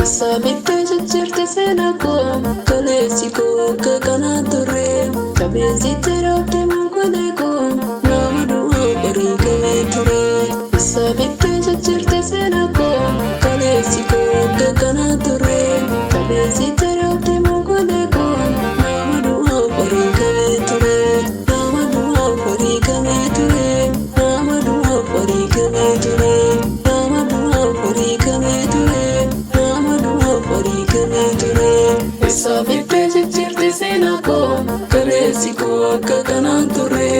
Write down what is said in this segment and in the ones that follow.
Sabitti jijjiirti seenaa koo kaleessi koo akka kanaa ture qabeessitti roobde mankolee koo nama du'aa barii qabee ture. Sabitti jijjiirti seenaa koo kaleessi koo akka kanaa ture qabeessitti roobde mankolee koo nama du'aa barii qabee ture. Nama du'aa barii qabee ture. Nama du'aa barii qabee ture. Nama du'aa barii qabee ture. Sabitti jijjiirti seenaa koo kaleessi koo akka kanaan ture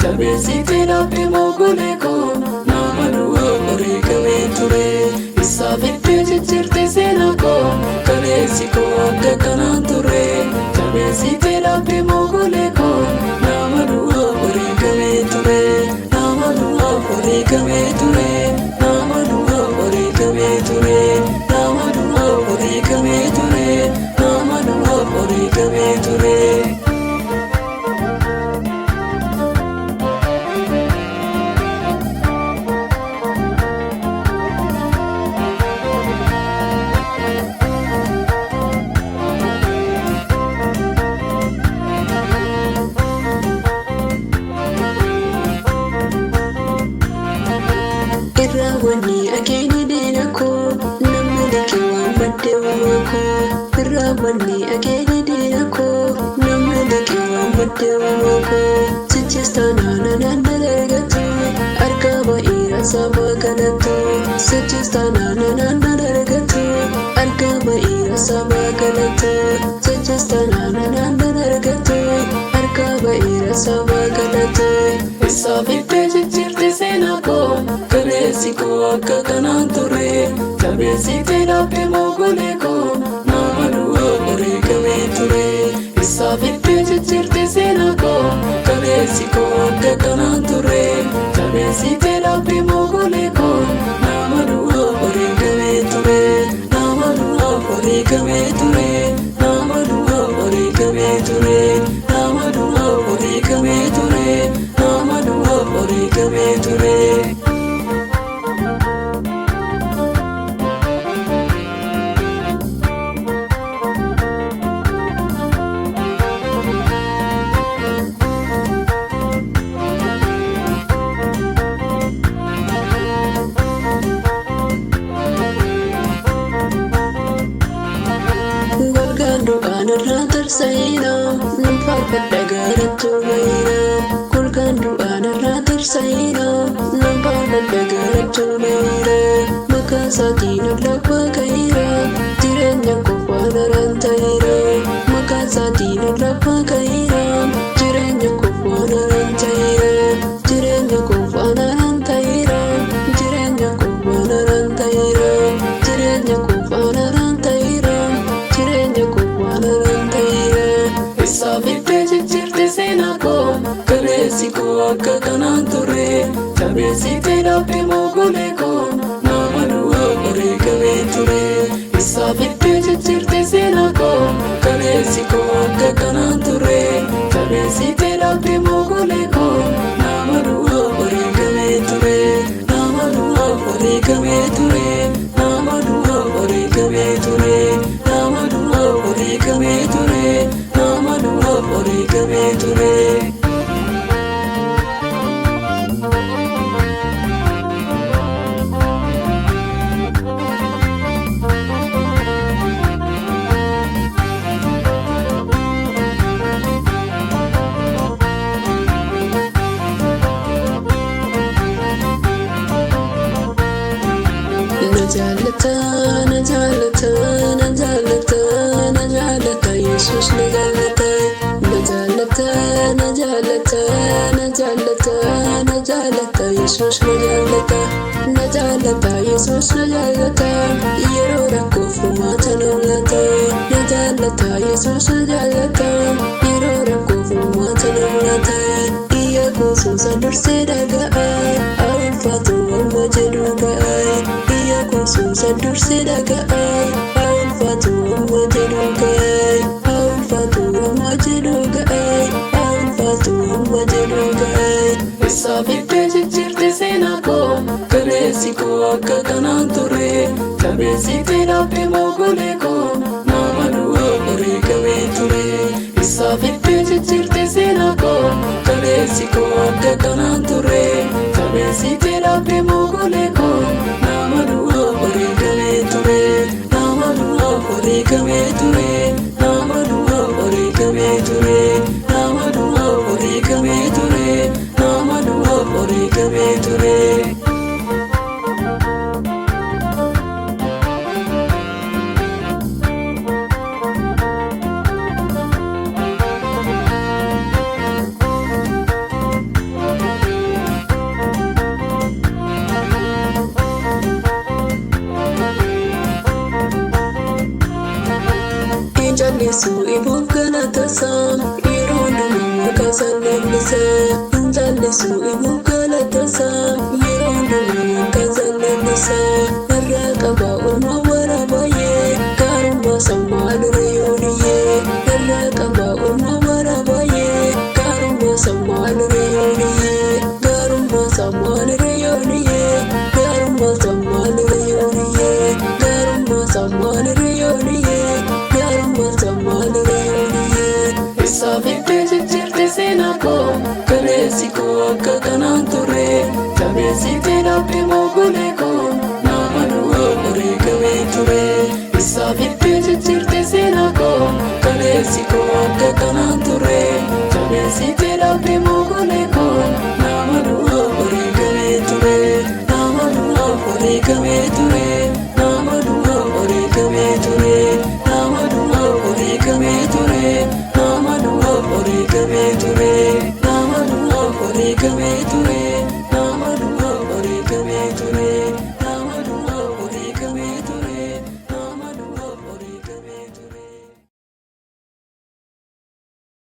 qabeessitti roobde mankolee koo nama du'aa barii qabee ture. Sabitti jijjiirti seenaa koo kaleessi koo akka kanaan ture qabeessitti roobde mankolee koo nama du'aa barii qabee ture. Nama du'aa barii qabee ture. Nama du'aa barii qabee ture. Nama du'aa barii qabee ture. Nama du'aa barii qabee ture. Irraawwanni akeeni diina koo namni liqii waan baddee uumaa koo. Irraawwanni akeeni diina koo namni liqii waan baddee uumaa koo. Sichistaanaa nanaan dargatu harka ba'iira sabaa galatu. Sichistaanaa nanaan dargatu harka ba'iira sabaa galatu. Sichistaanaa nanaan dargatu harka ba'iira sabaa galatu. Sabitti jijjiirti seenaa koo kaleessi koo akka kanaan ture qabeessitti roobde mankolee koo nama du'aa barii qabee ture. Sabitti jijjiirti seenaa koo kaleessi koo akka kanaan ture qabeessitti roobde mankolee koo nama du'aa barii qabee ture. Nama du'aa barii qabee ture. Nama du'aa barii qabee ture. Nama du'aa barii qabee ture. Nama du'aa barii qabee ture. Golgaan irraa tarsa'ina nan faarfadha garatti bayina. Golgaan du'aan irraa tarsa'ina nan faarfadha garatti bayina. Maqaa isaatiin ol lafa ka'eera jireenya qofaan araan ta'eera. Maqaa isaatiin ol lafa ka'eera jireenya qofaan araan ta'eera. Jireenya qofaan araan ta'eera. Jireenya qofaan araan ta'eera. Jireenya qofaan araan ta'eera. Jireenya qofaan araan ta'eera. Sabitti jijjiirti seenaa koo kaleessi koo akka kanaan ture qabeessitti roobde mankolee koo nama du'aa barii qabee ture. Sabitti jijjiirti seenaa koo kaleessi koo akka kanaan ture qabeessitti roobde mankolee koo nama du'aa barii qabee ture. Nama du'aa barii qabee ture. Nama du'aa barii qabee ture. Nama du'aa barii qabee ture. Nama du'aa barii qabee ture. Na jaalata Yesuus na jaalata jaalata na jaalata na jaalata na jaalata Yesuus na jaalata na jaalata Yesuus na jaalata yeroo rakkoo furmaata na laata na jaalata Yesuus na jaalata yeroo rakkoo furmaata na laata iyya kuusuusa dursee dhaga'a ulfaatu amma jedhu ga'ay iyya kuusuusa dursee dhaga'a ulfaatu amma jedhu ga'ay ulfaatu amma jedhu ga'ay ulfaatu amma jedhu ga'ay isaa fiddee jijjiirte seenaa koo kaleessi koo akka kanaan ture qabeessitee dhaabde moogolee koo nama du'a horii qabee ture isaa fiddee jijjiirte seenaa koo kaleessi koo akka kanaan ture qabeessitee dhaabde moogolee koo nama du'a horii qabee ture nama du'a horii qabee ture nama du'a horii qabee ture nama du'a horii qabee ture nama du'a horii qabee ture. Injallisu ibuuf galatasaa yeroo hundumaa maqaasaa leellisaa injallisu ibuuf galatasaa yeroo hundumaa maqaasaa leellisaa irraa qaba oolmaa wara baay'ee gaarummaa sammaa dura yooniyyee irraa qaba oolmaa wara baay'ee gaarummaa sammaa dura yooniyyee gaarummaa sammaa dura yooniyyee gaarummaa sammaa dura yooniyyee gaarummaa sammaa dura yooniyyee isaa fiddee jijjiirte seenaa koo kaleessi koo akka kanaan ture qabeessitee dhaabde moogolee koo nama du'a horii qabee ture isaa fiddee jijjiirte seenaa koo kaleessi koo akka kanaan ture qabeessitee dhaabde moogolee koo nama du'a horii qabee ture nama du'a horii qabee ture nama du'a horii qabee ture nama du'a horii qabee ture nama du'a horii qabee ture nama du'a horii qabee ture nama du'a horii qabee ture.